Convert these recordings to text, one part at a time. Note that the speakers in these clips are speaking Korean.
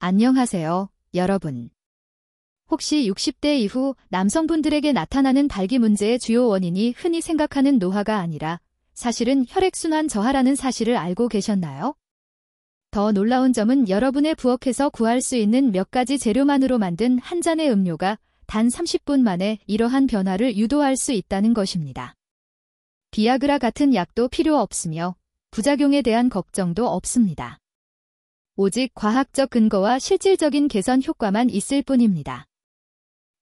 안녕하세요, 여러분. 혹시 60대 이후 남성분들에게 나타나는 발기 문제의 주요 원인이 흔히 생각하는 노화가 아니라 사실은 혈액순환 저하라는 사실을 알고 계셨나요? 더 놀라운 점은 여러분의 부엌에서 구할 수 있는 몇 가지 재료만으로 만든 한 잔의 음료가 단 30분 만에 이러한 변화를 유도할 수 있다는 것입니다. 비아그라 같은 약도 필요 없으며 부작용에 대한 걱정도 없습니다. 오직 과학적 근거와 실질적인 개선 효과만 있을 뿐입니다.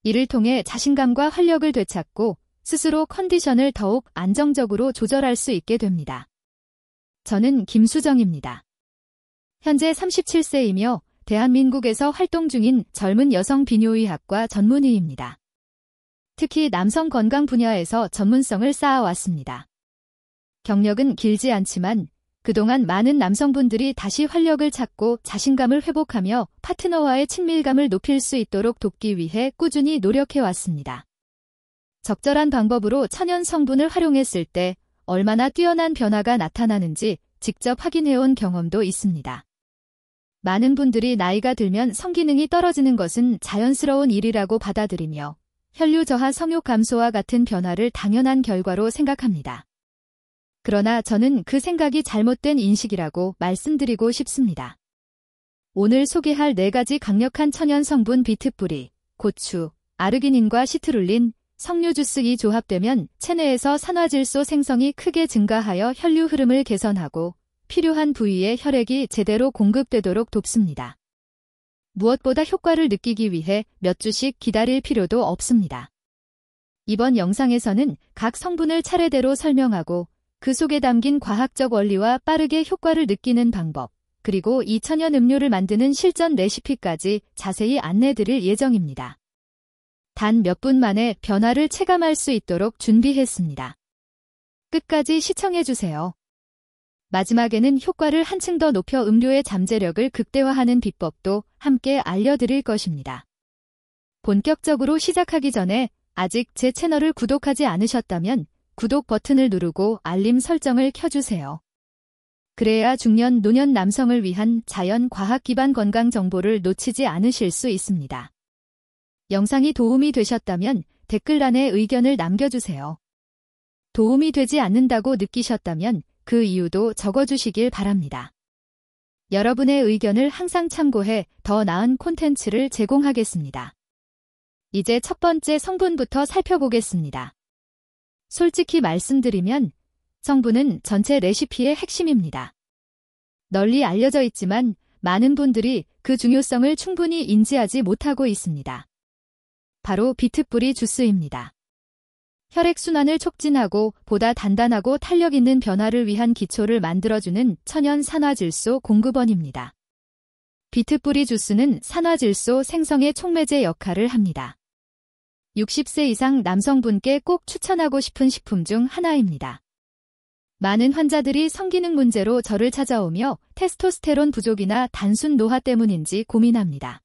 이를 통해 자신감과 활력을 되찾고 스스로 컨디션을 더욱 안정적으로 조절할 수 있게 됩니다. 저는 김수정입니다. 현재 37세이며 대한민국에서 활동 중인 젊은 여성 비뇨의학과 전문의입니다. 특히 남성 건강 분야에서 전문성을 쌓아왔습니다. 경력은 길지 않지만 그동안 많은 남성분들이 다시 활력을 찾고 자신감을 회복하며 파트너와의 친밀감을 높일 수 있도록 돕기 위해 꾸준히 노력해왔습니다. 적절한 방법으로 천연 성분을 활용했을 때 얼마나 뛰어난 변화가 나타나는지 직접 확인해온 경험도 있습니다. 많은 분들이 나이가 들면 성기능이 떨어지는 것은 자연스러운 일이라고 받아들이며 혈류 저하 성욕 감소와 같은 변화를 당연한 결과로 생각합니다. 그러나 저는 그 생각이 잘못된 인식이라고 말씀드리고 싶습니다. 오늘 소개할 4가지 강력한 천연 성분 비트뿌리, 고추, 아르기닌과 시트룰린, 석류주스가 조합되면 체내에서 산화질소 생성이 크게 증가하여 혈류 흐름을 개선하고 필요한 부위에 혈액이 제대로 공급되도록 돕습니다. 무엇보다 효과를 느끼기 위해 몇 주씩 기다릴 필요도 없습니다. 이번 영상에서는 각 성분을 차례대로 설명하고 그 속에 담긴 과학적 원리와 빠르게 효과를 느끼는 방법, 그리고 이 천연 음료를 만드는 실전 레시피까지 자세히 안내드릴 예정입니다. 단 몇 분 만에 변화를 체감할 수 있도록 준비했습니다. 끝까지 시청해주세요. 마지막에는 효과를 한층 더 높여 음료의 잠재력을 극대화하는 비법도 함께 알려드릴 것입니다. 본격적으로 시작하기 전에 아직 제 채널을 구독하지 않으셨다면 구독 버튼을 누르고 알림 설정을 켜주세요. 그래야 중년, 노년 남성을 위한 자연 과학 기반 건강 정보를 놓치지 않으실 수 있습니다. 영상이 도움이 되셨다면 댓글란에 의견을 남겨주세요. 도움이 되지 않는다고 느끼셨다면 그 이유도 적어주시길 바랍니다. 여러분의 의견을 항상 참고해 더 나은 콘텐츠를 제공하겠습니다. 이제 첫 번째 성분부터 살펴보겠습니다. 솔직히 말씀드리면 성분은 전체 레시피의 핵심입니다. 널리 알려져 있지만 많은 분들이 그 중요성을 충분히 인지하지 못하고 있습니다. 바로 비트뿌리 주스입니다. 혈액순환을 촉진하고 보다 단단하고 탄력 있는 변화를 위한 기초를 만들어주는 천연 산화질소 공급원입니다. 비트뿌리 주스는 산화질소 생성의 촉매제 역할을 합니다. 60세 이상 남성분께 꼭 추천하고 싶은 식품 중 하나입니다. 많은 환자들이 성기능 문제로 저를 찾아오며 테스토스테론 부족이나 단순 노화 때문인지 고민합니다.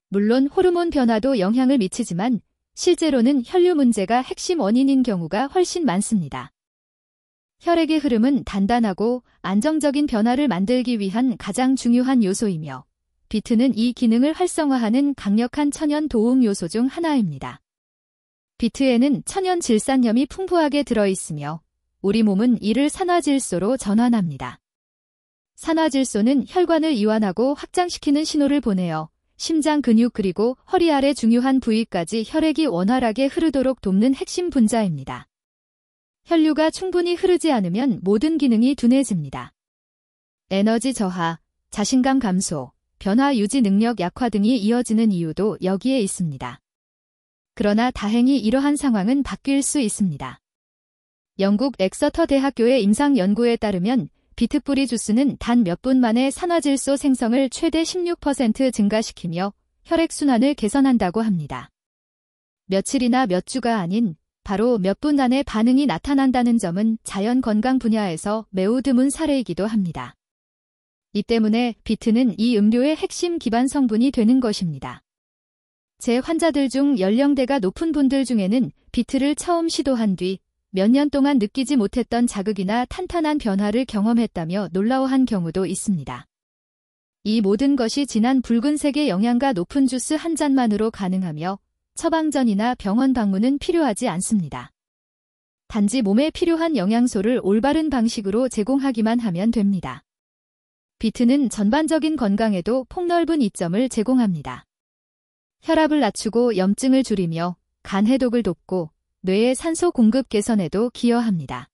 물론 호르몬 변화도 영향을 미치지만 실제로는 혈류 문제가 핵심 원인인 경우가 훨씬 많습니다. 혈액의 흐름은 단단하고 안정적인 변화를 만들기 위한 가장 중요한 요소이며 비트는 이 기능을 활성화하는 강력한 천연 도움 요소 중 하나입니다. 비트에는 천연 질산염이 풍부하게 들어있으며 우리 몸은 이를 산화질소로 전환합니다. 산화질소는 혈관을 이완하고 확장시키는 신호를 보내어 심장 근육 그리고 허리 아래 중요한 부위까지 혈액이 원활하게 흐르도록 돕는 핵심 분자입니다. 혈류가 충분히 흐르지 않으면 모든 기능이 둔해집니다. 에너지 저하, 자신감 감소, 변화 유지 능력 약화 등이 이어지는 이유도 여기에 있습니다. 그러나 다행히 이러한 상황은 바뀔 수 있습니다. 영국 엑서터 대학교의 임상 연구에 따르면 비트뿌리 주스는 단 몇 분 만에 산화질소 생성을 최대 16% 증가시키며 혈액순환을 개선한다고 합니다. 며칠이나 몇 주가 아닌 바로 몇 분 안에 반응이 나타난다는 점은 자연 건강 분야에서 매우 드문 사례이기도 합니다. 이 때문에 비트는 이 음료의 핵심 기반 성분이 되는 것입니다. 제 환자들 중 연령대가 높은 분들 중에는 비트를 처음 시도한 뒤 몇 년 동안 느끼지 못했던 자극이나 탄탄한 변화를 경험했다며 놀라워한 경우도 있습니다. 이 모든 것이 진한 붉은색의 영양가 높은 주스 한 잔만으로 가능하며 처방전이나 병원 방문은 필요하지 않습니다. 단지 몸에 필요한 영양소를 올바른 방식으로 제공하기만 하면 됩니다. 비트는 전반적인 건강에도 폭넓은 이점을 제공합니다. 혈압을 낮추고 염증을 줄이며 간 해독을 돕고 뇌의 산소 공급 개선에도 기여합니다.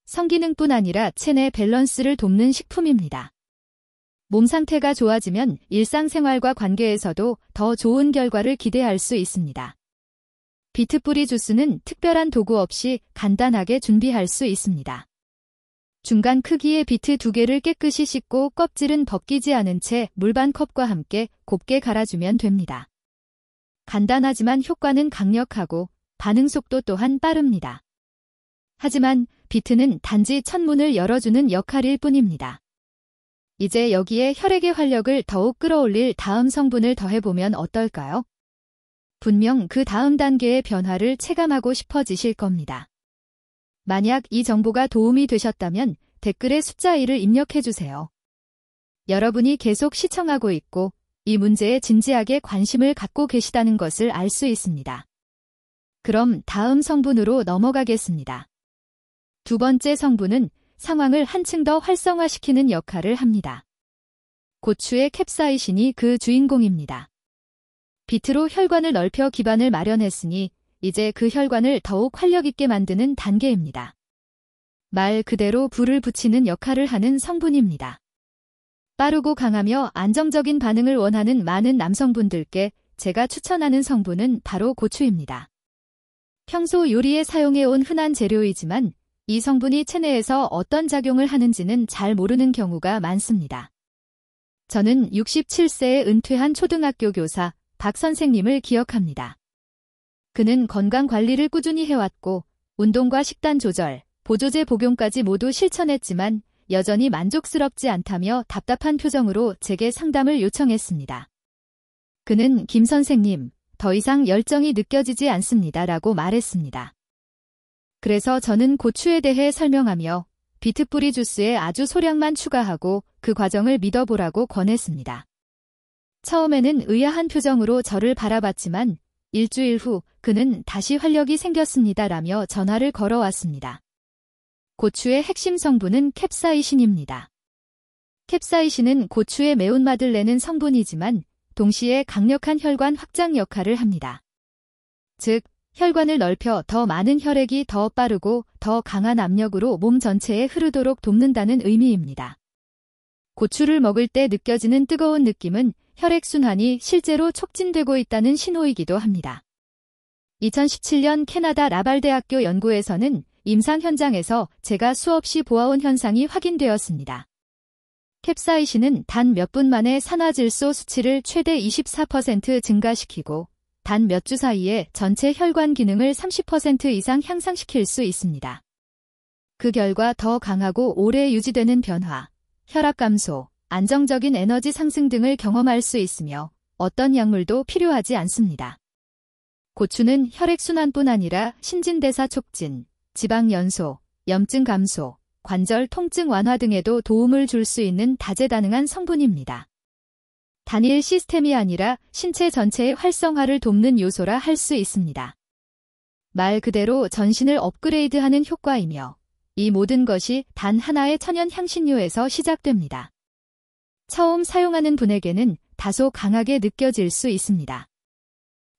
성기능뿐 아니라 체내 밸런스를 돕는 식품입니다. 몸 상태가 좋아지면 일상생활과 관계에서도 더 좋은 결과를 기대할 수 있습니다. 비트 뿌리 주스는 특별한 도구 없이 간단하게 준비할 수 있습니다. 중간 크기의 비트 2개를 깨끗이 씻고 껍질은 벗기지 않은 채 물 반 컵과 함께 곱게 갈아주면 됩니다. 간단하지만 효과는 강력하고 반응 속도 또한 빠릅니다. 하지만 비트는 단지 첫문을 열어주는 역할일 뿐입니다. 이제 여기에 혈액의 활력을 더욱 끌어올릴 다음 성분을 더해보면 어떨까요? 분명 그 다음 단계의 변화를 체감하고 싶어지실 겁니다. 만약 이 정보가 도움이 되셨다면 댓글에 숫자 1을 입력해주세요. 여러분이 계속 시청하고 있고 이 문제에 진지하게 관심을 갖고 계시다는 것을 알 수 있습니다. 그럼 다음 성분으로 넘어가겠습니다. 두 번째 성분은 상황을 한층 더 활성화시키는 역할을 합니다. 고추의 캡사이신이 그 주인공입니다. 비트로 혈관을 넓혀 기반을 마련했으니 이제 그 혈관을 더욱 활력있게 만드는 단계입니다. 말 그대로 불을 붙이는 역할을 하는 성분입니다. 빠르고 강하며 안정적인 반응을 원하는 많은 남성분들께 제가 추천하는 성분은 바로 고추입니다. 평소 요리에 사용해온 흔한 재료이지만 이 성분이 체내에서 어떤 작용을 하는지는 잘 모르는 경우가 많습니다. 저는 67세에 은퇴한 초등학교 교사 박 선생님을 기억합니다. 그는 건강관리를 꾸준히 해왔고 운동과 식단 조절, 보조제 복용까지 모두 실천했지만 여전히 만족스럽지 않다며 답답한 표정으로 제게 상담을 요청했습니다. 그는 김 선생님, 더 이상 열정이 느껴지지 않습니다라고 말했습니다. 그래서 저는 고추에 대해 설명하며 비트 뿌리 주스에 아주 소량만 추가하고 그 과정을 믿어보라고 권했습니다. 처음에는 의아한 표정으로 저를 바라봤지만 일주일 후 그는 다시 활력이 생겼습니다라며 전화를 걸어왔습니다. 고추의 핵심 성분은 캡사이신입니다. 캡사이신은 고추의 매운맛을 내는 성분이지만 동시에 강력한 혈관 확장 역할을 합니다. 즉, 혈관을 넓혀 더 많은 혈액이 더 빠르고 더 강한 압력으로 몸 전체에 흐르도록 돕는다는 의미입니다. 고추를 먹을 때 느껴지는 뜨거운 느낌은 혈액순환이 실제로 촉진되고 있다는 신호이기도 합니다. 2017년 캐나다 라발대학교 연구에서는 임상 현장에서 제가 수없이 보아온 현상이 확인되었습니다. 캡사이신은 단 몇 분 만에 산화질소 수치를 최대 24% 증가시키고 단 몇 주 사이에 전체 혈관 기능을 30% 이상 향상시킬 수 있습니다. 그 결과 더 강하고 오래 유지되는 변화, 혈압 감소, 안정적인 에너지 상승 등을 경험할 수 있으며 어떤 약물도 필요하지 않습니다. 고추는 혈액순환뿐 아니라 신진대사 촉진, 지방 연소, 염증 감소, 관절 통증 완화 등에도 도움을 줄 수 있는 다재다능한 성분입니다. 단일 시스템이 아니라 신체 전체의 활성화를 돕는 요소라 할 수 있습니다. 말 그대로 전신을 업그레이드하는 효과이며 이 모든 것이 단 하나의 천연 향신료에서 시작됩니다. 처음 사용하는 분에게는 다소 강하게 느껴질 수 있습니다.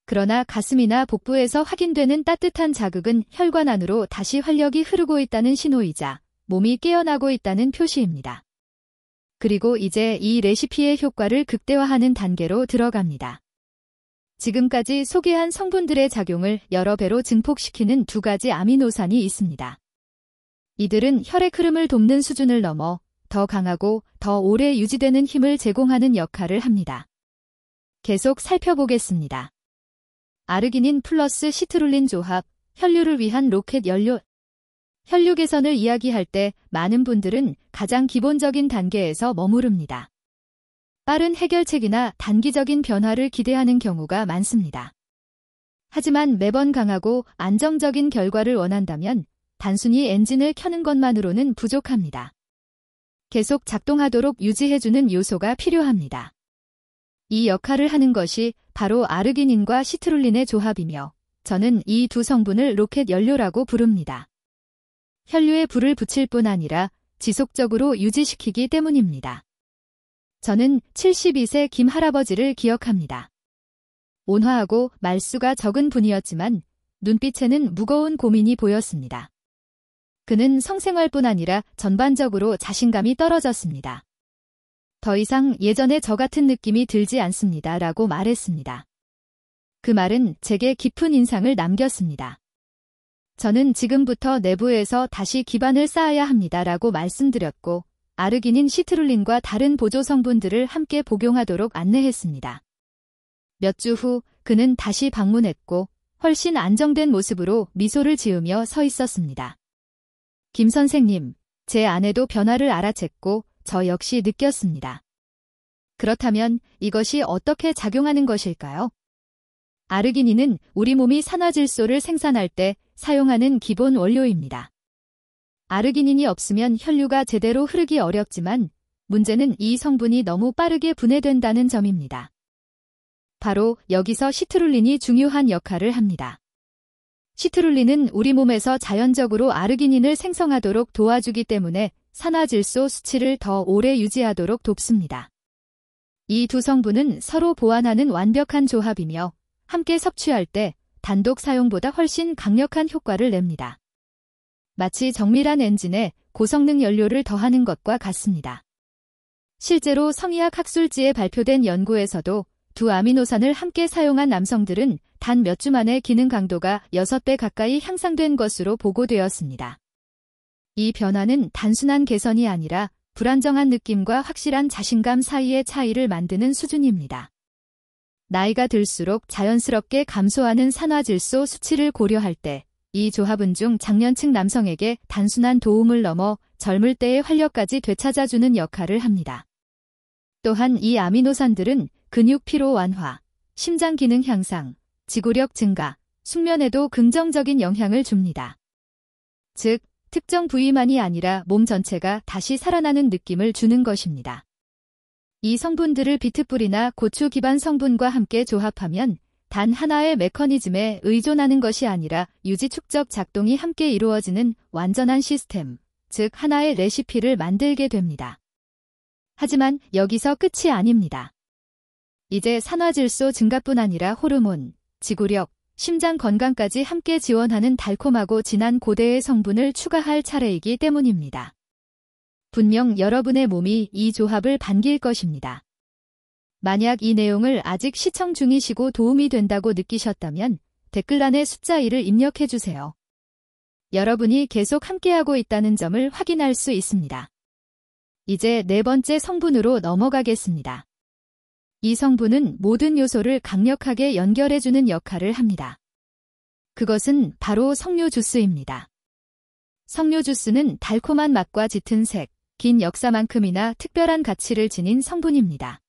그러나 가슴이나 복부에서 확인되는 따뜻한 자극은 혈관 안으로 다시 활력이 흐르고 있다는 신호이자 몸이 깨어나고 있다는 표시입니다. 그리고 이제 이 레시피의 효과를 극대화하는 단계로 들어갑니다. 지금까지 소개한 성분들의 작용을 여러 배로 증폭시키는 두 가지 아미노산이 있습니다. 이들은 혈액 흐름을 돕는 수준을 넘어 더 강하고 더 오래 유지되는 힘을 제공하는 역할을 합니다. 계속 살펴보겠습니다. 아르기닌 플러스 시트룰린 조합, 혈류를 위한 로켓 연료. 혈류 개선을 이야기할 때 많은 분들은 가장 기본적인 단계에서 머무릅니다. 빠른 해결책이나 단기적인 변화를 기대하는 경우가 많습니다. 하지만 매번 강하고 안정적인 결과를 원한다면 단순히 엔진을 켜는 것만으로는 부족합니다. 계속 작동하도록 유지해주는 요소가 필요합니다. 이 역할을 하는 것이 바로 아르기닌과 시트룰린의 조합이며 저는 이 두 성분을 로켓 연료라고 부릅니다. 혈류에 불을 붙일 뿐 아니라 지속적으로 유지시키기 때문입니다. 저는 72세 김 할아버지를 기억합니다. 온화하고 말수가 적은 분이었지만 눈빛에는 무거운 고민이 보였습니다. 그는 성생활뿐 아니라 전반적으로 자신감이 떨어졌습니다. 더 이상 예전에 저 같은 느낌이 들지 않습니다. 라고 말했습니다. 그 말은 제게 깊은 인상을 남겼습니다. 저는 지금부터 내부에서 다시 기반을 쌓아야 합니다. 라고 말씀드렸고 아르기닌 시트룰린과 다른 보조 성분들을 함께 복용하도록 안내했습니다. 몇 주 후 그는 다시 방문했고 훨씬 안정된 모습으로 미소를 지으며 서 있었습니다. 김 선생님, 제 아내도 변화를 알아챘고 저 역시 느꼈습니다. 그렇다면 이것이 어떻게 작용하는 것일까요? 아르기닌은 우리 몸이 산화질소를 생산할 때 사용하는 기본 원료입니다. 아르기닌이 없으면 혈류가 제대로 흐르기 어렵지만 문제는 이 성분이 너무 빠르게 분해된다는 점입니다. 바로 여기서 시트룰린이 중요한 역할을 합니다. 시트룰린은 우리 몸에서 자연적으로 아르기닌을 생성하도록 도와주기 때문에 산화질소 수치를 더 오래 유지하도록 돕습니다. 이 두 성분은 서로 보완하는 완벽한 조합이며 함께 섭취할 때 단독 사용보다 훨씬 강력한 효과를 냅니다. 마치 정밀한 엔진에 고성능 연료를 더하는 것과 같습니다. 실제로 성의학 학술지에 발표된 연구에서도 두 아미노산을 함께 사용한 남성들은 단 몇 주 만에 기능 강도가 6배 가까이 향상된 것으로 보고되었습니다. 이 변화는 단순한 개선이 아니라 불안정한 느낌과 확실한 자신감 사이의 차이를 만드는 수준입니다. 나이가 들수록 자연스럽게 감소하는 산화질소 수치를 고려할 때 이 조합은 중장년층 남성에게 단순한 도움을 넘어 젊을 때의 활력까지 되찾아주는 역할을 합니다. 또한 이 아미노산들은 근육 피로 완화, 심장 기능 향상, 지구력 증가, 숙면에도 긍정적인 영향을 줍니다. 즉, 특정 부위만이 아니라 몸 전체가 다시 살아나는 느낌을 주는 것입니다. 이 성분들을 비트뿌리나 고추 기반 성분과 함께 조합하면 단 하나의 메커니즘에 의존하는 것이 아니라 유지 축적 작동이 함께 이루어지는 완전한 시스템, 즉 하나의 레시피를 만들게 됩니다. 하지만 여기서 끝이 아닙니다. 이제 산화질소 증가뿐 아니라 호르몬, 지구력, 심장 건강까지 함께 지원하는 달콤하고 진한 고대의 성분을 추가할 차례이기 때문입니다. 분명 여러분의 몸이 이 조합을 반길 것입니다. 만약 이 내용을 아직 시청 중이시고 도움이 된다고 느끼셨다면 댓글란에 숫자 1을 입력해주세요. 여러분이 계속 함께하고 있다는 점을 확인할 수 있습니다. 이제 네 번째 성분으로 넘어가겠습니다. 이 성분은 모든 요소를 강력하게 연결해주는 역할을 합니다. 그것은 바로 석류 주스입니다. 석류 주스는 달콤한 맛과 짙은 색, 긴 역사만큼이나 특별한 가치를 지닌 성분입니다.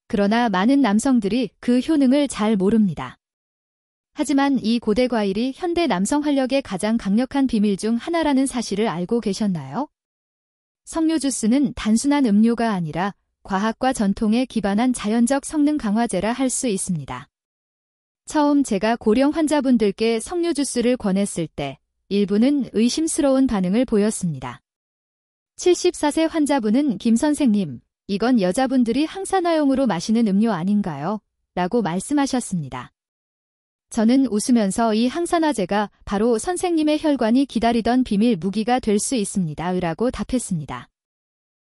그러나 많은 남성들이 그 효능을 잘 모릅니다. 하지만 이 고대 과일이 현대 남성 활력의 가장 강력한 비밀 중 하나라는 사실을 알고 계셨나요? 석류 주스는 단순한 음료가 아니라 과학과 전통에 기반한 자연적 성능 강화제라 할 수 있습니다. 처음 제가 고령 환자분들께 석류 주스를 권했을 때 일부는 의심스러운 반응을 보였습니다. 74세 환자분은 김 선생님, 이건 여자분들이 항산화용으로 마시는 음료 아닌가요? 라고 말씀하셨습니다. 저는 웃으면서 이 항산화제가 바로 선생님의 혈관이 기다리던 비밀 무기가 될 수 있습니다. 라고 답했습니다.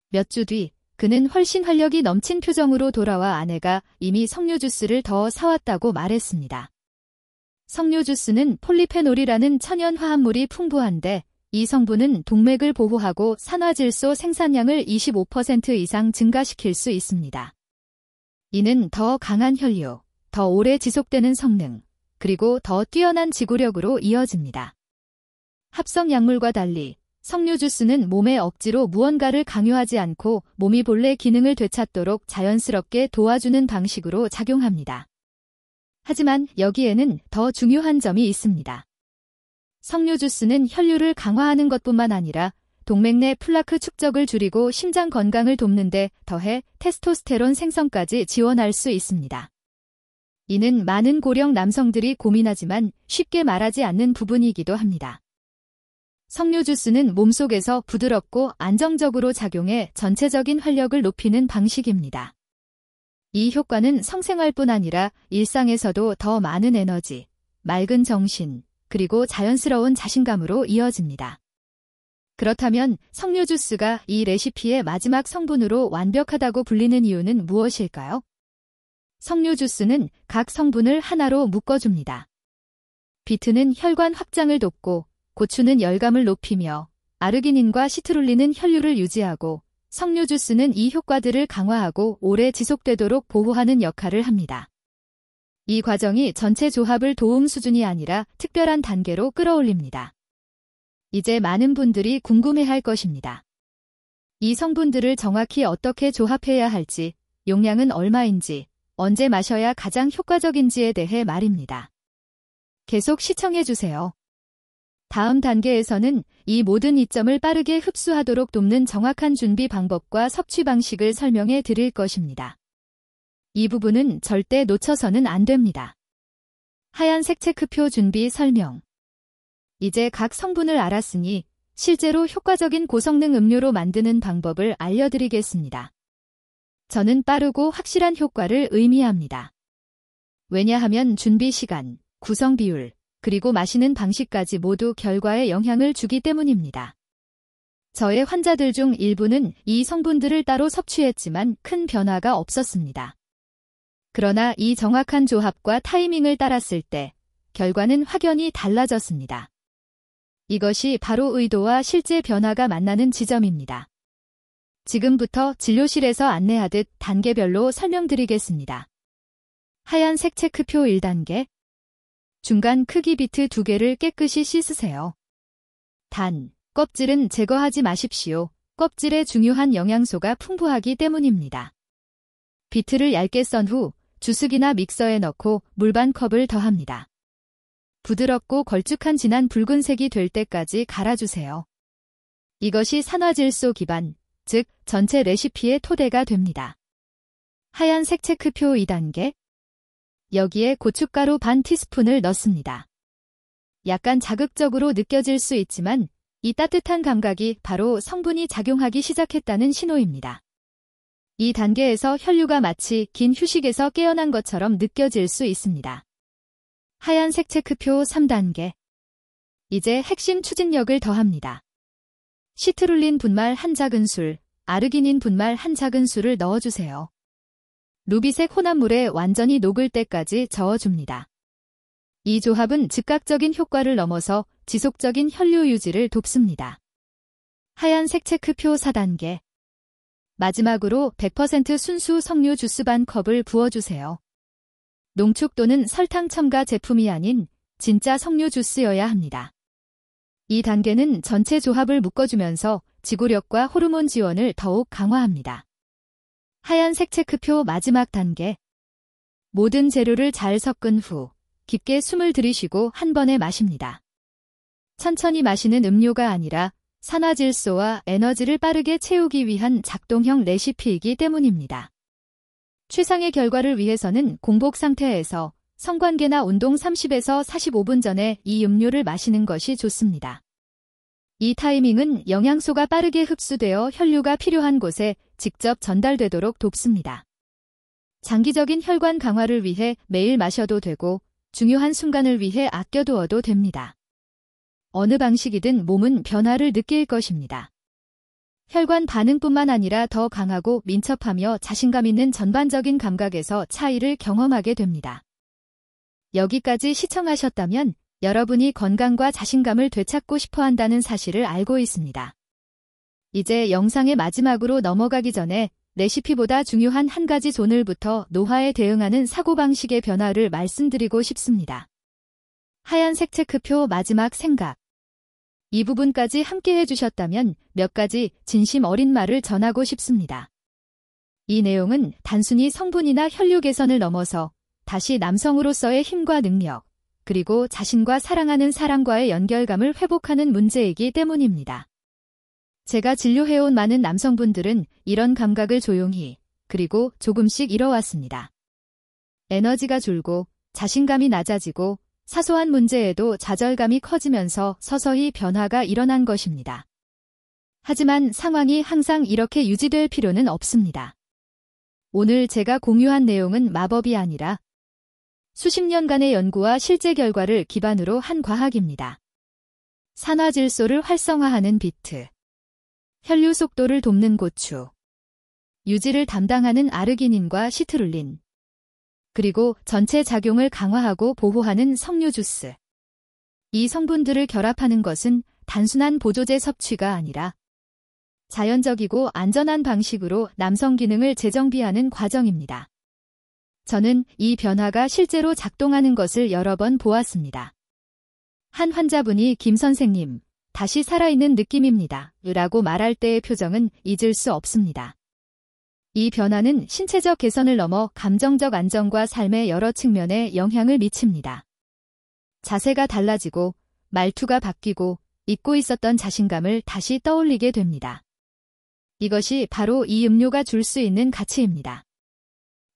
몇 주 뒤 그는 훨씬 활력이 넘친 표정으로 돌아와 아내가 이미 석류 주스를 더 사왔다고 말했습니다. 석류 주스는 폴리페놀이라는 천연 화합물이 풍부한데 이 성분은 동맥을 보호하고 산화질소 생산량을 25% 이상 증가시킬 수 있습니다. 이는 더 강한 혈류, 더 오래 지속되는 성능, 그리고 더 뛰어난 지구력으로 이어집니다. 합성 약물과 달리 석류 주스는 몸에 억지로 무언가를 강요하지 않고 몸이 본래 기능을 되찾도록 자연스럽게 도와주는 방식으로 작용합니다. 하지만 여기에는 더 중요한 점이 있습니다. 석류 주스는 혈류를 강화하는 것뿐만 아니라 동맥 내 플라크 축적을 줄이고 심장 건강을 돕는 데 더해 테스토스테론 생성까지 지원할 수 있습니다. 이는 많은 고령 남성들이 고민하지만 쉽게 말하지 않는 부분이기도 합니다. 석류 주스는 몸속에서 부드럽고 안정적으로 작용해 전체적인 활력을 높이는 방식입니다. 이 효과는 성생활뿐 아니라 일상에서도 더 많은 에너지, 맑은 정신, 그리고 자연스러운 자신감으로 이어집니다. 그렇다면 석류 주스가 이 레시피의 마지막 성분으로 완벽하다고 불리는 이유는 무엇일까요? 석류 주스는 각 성분을 하나로 묶어줍니다. 비트는 혈관 확장을 돕고, 고추는 열감을 높이며, 아르기닌과 시트룰린은 혈류를 유지하고, 석류 주스는 이 효과들을 강화하고 오래 지속되도록 보호하는 역할을 합니다. 이 과정이 전체 조합을 도움 수준이 아니라 특별한 단계로 끌어올립니다. 이제 많은 분들이 궁금해할 것입니다. 이 성분들을 정확히 어떻게 조합해야 할지, 용량은 얼마인지, 언제 마셔야 가장 효과적인지에 대해 말입니다. 계속 시청해주세요. 다음 단계에서는 이 모든 이점을 빠르게 흡수하도록 돕는 정확한 준비 방법과 섭취 방식을 설명해 드릴 것입니다. 이 부분은 절대 놓쳐서는 안 됩니다. 하얀색 체크표 준비 설명. 이제 각 성분을 알았으니 실제로 효과적인 고성능 음료로 만드는 방법을 알려드리겠습니다. 저는 빠르고 확실한 효과를 의미합니다. 왜냐하면 준비 시간, 구성 비율, 그리고 마시는 방식까지 모두 결과에 영향을 주기 때문입니다. 저의 환자들 중 일부는 이 성분들을 따로 섭취했지만 큰 변화가 없었습니다. 그러나 이 정확한 조합과 타이밍을 따랐을 때 결과는 확연히 달라졌습니다. 이것이 바로 의도와 실제 변화가 만나는 지점입니다. 지금부터 진료실에서 안내하듯 단계별로 설명드리겠습니다. 하얀색 체크표 1단계. 중간 크기 비트 2개를 깨끗이 씻으세요. 단, 껍질은 제거하지 마십시오. 껍질에 중요한 영양소가 풍부하기 때문입니다. 비트를 얇게 썬 후 주스기나 믹서에 넣고 물 반 컵을 더합니다. 부드럽고 걸쭉한 진한 붉은색이 될 때까지 갈아주세요. 이것이 산화질소 기반, 즉 전체 레시피의 토대가 됩니다. 하얀색 체크표 2단계. 여기에 고춧가루 반 티스푼을 넣습니다. 약간 자극적으로 느껴질 수 있지만 이 따뜻한 감각이 바로 성분이 작용하기 시작했다는 신호입니다. 이 단계에서 혈류가 마치 긴 휴식에서 깨어난 것처럼 느껴질 수 있습니다. 하얀색 체크표 3단계. 이제 핵심 추진력을 더합니다. 시트룰린 분말 1작은술, 아르기닌 분말 1작은술을 넣어주세요. 루비색 혼합물에 완전히 녹을 때까지 저어줍니다. 이 조합은 즉각적인 효과를 넘어서 지속적인 혈류 유지를 돕습니다. 하얀색 체크표 4단계. 마지막으로 100% 순수 석류 주스 반 컵을 부어주세요. 농축 또는 설탕 첨가 제품이 아닌 진짜 석류 주스여야 합니다. 이 단계는 전체 조합을 묶어주면서 지구력과 호르몬 지원을 더욱 강화합니다. 하얀색 체크표 마지막 단계. 모든 재료를 잘 섞은 후 깊게 숨을 들이쉬고 한 번에 마십니다. 천천히 마시는 음료가 아니라 산화질소와 에너지를 빠르게 채우기 위한 작동형 레시피이기 때문입니다. 최상의 결과를 위해서는 공복 상태에서 성관계나 운동 30에서 45분 전에 이 음료를 마시는 것이 좋습니다. 이 타이밍은 영양소가 빠르게 흡수되어 혈류가 필요한 곳에 직접 전달되도록 돕습니다. 장기적인 혈관 강화를 위해 매일 마셔도 되고 중요한 순간을 위해 아껴두어도 됩니다. 어느 방식이든 몸은 변화를 느낄 것입니다. 혈관 반응뿐만 아니라 더 강하고 민첩하며 자신감 있는 전반적인 감각에서 차이를 경험하게 됩니다. 여기까지 시청하셨다면 여러분이 건강과 자신감을 되찾고 싶어 한다는 사실을 알고 있습니다. 이제 영상의 마지막으로 넘어가기 전에 레시피보다 중요한 한 가지 오늘부터 노화에 대응하는 사고방식의 변화를 말씀드리고 싶습니다. 하얀색 체크표 마지막 생각. 이 부분까지 함께 해주셨다면 몇 가지 진심 어린 말을 전하고 싶습니다. 이 내용은 단순히 성분이나 혈류 개선을 넘어서 다시 남성으로서의 힘과 능력, 그리고 자신과 사랑하는 사람과의 연결감을 회복하는 문제이기 때문입니다. 제가 진료해온 많은 남성분들은 이런 감각을 조용히, 그리고 조금씩 잃어왔습니다. 에너지가 줄고, 자신감이 낮아지고, 사소한 문제에도 좌절감이 커지면서 서서히 변화가 일어난 것입니다. 하지만 상황이 항상 이렇게 유지될 필요는 없습니다. 오늘 제가 공유한 내용은 마법이 아니라 수십 년간의 연구와 실제 결과를 기반으로 한 과학입니다. 산화질소를 활성화하는 비트, 혈류 속도를 돕는 고추, 유지를 담당하는 아르기닌과 시트룰린, 그리고 전체 작용을 강화하고 보호하는 석류 주스. 이 성분들을 결합하는 것은 단순한 보조제 섭취가 아니라 자연적이고 안전한 방식으로 남성 기능을 재정비하는 과정입니다. 저는 이 변화가 실제로 작동하는 것을 여러 번 보았습니다. 한 환자분이 김 선생님, 다시 살아있는 느낌입니다. 라고 말할 때의 표정은 잊을 수 없습니다. 이 변화는 신체적 개선을 넘어 감정적 안정과 삶의 여러 측면에 영향을 미칩니다. 자세가 달라지고, 말투가 바뀌고, 잊고 있었던 자신감을 다시 떠올리게 됩니다. 이것이 바로 이 음료가 줄 수 있는 가치입니다.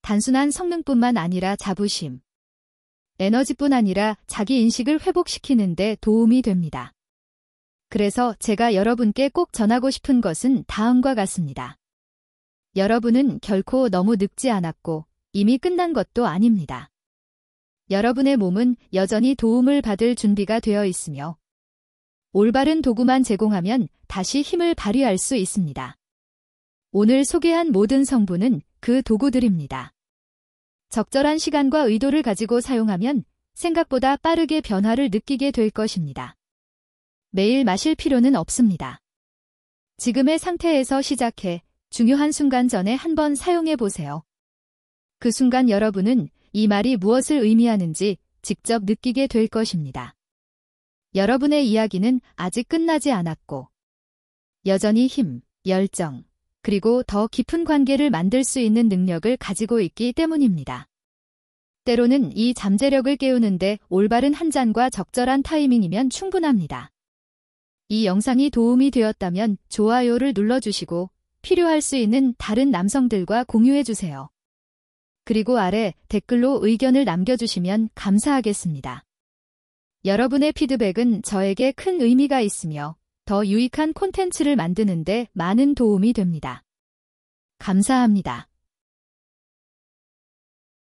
단순한 성능뿐만 아니라 자부심, 에너지뿐 아니라 자기 인식을 회복시키는 데 도움이 됩니다. 그래서 제가 여러분께 꼭 전하고 싶은 것은 다음과 같습니다. 여러분은 결코 너무 늙지 않았고 이미 끝난 것도 아닙니다. 여러분의 몸은 여전히 도움을 받을 준비가 되어 있으며 올바른 도구만 제공하면 다시 힘을 발휘할 수 있습니다. 오늘 소개한 모든 성분은 그 도구들입니다. 적절한 시간과 의도를 가지고 사용하면 생각보다 빠르게 변화를 느끼게 될 것입니다. 매일 마실 필요는 없습니다. 지금의 상태에서 시작해 중요한 순간 전에 한번 사용해 보세요. 그 순간 여러분은 이 말이 무엇을 의미하는지 직접 느끼게 될 것입니다. 여러분의 이야기는 아직 끝나지 않았고 여전히 힘, 열정, 그리고 더 깊은 관계를 만들 수 있는 능력을 가지고 있기 때문입니다. 때로는 이 잠재력을 깨우는데 올바른 한 잔과 적절한 타이밍이면 충분합니다. 이 영상이 도움이 되었다면 좋아요를 눌러주시고 필요할 수 있는 다른 남성들과 공유해주세요. 그리고 아래 댓글로 의견을 남겨주시면 감사하겠습니다. 여러분의 피드백은 저에게 큰 의미가 있으며 더 유익한 콘텐츠를 만드는 데 많은 도움이 됩니다. 감사합니다.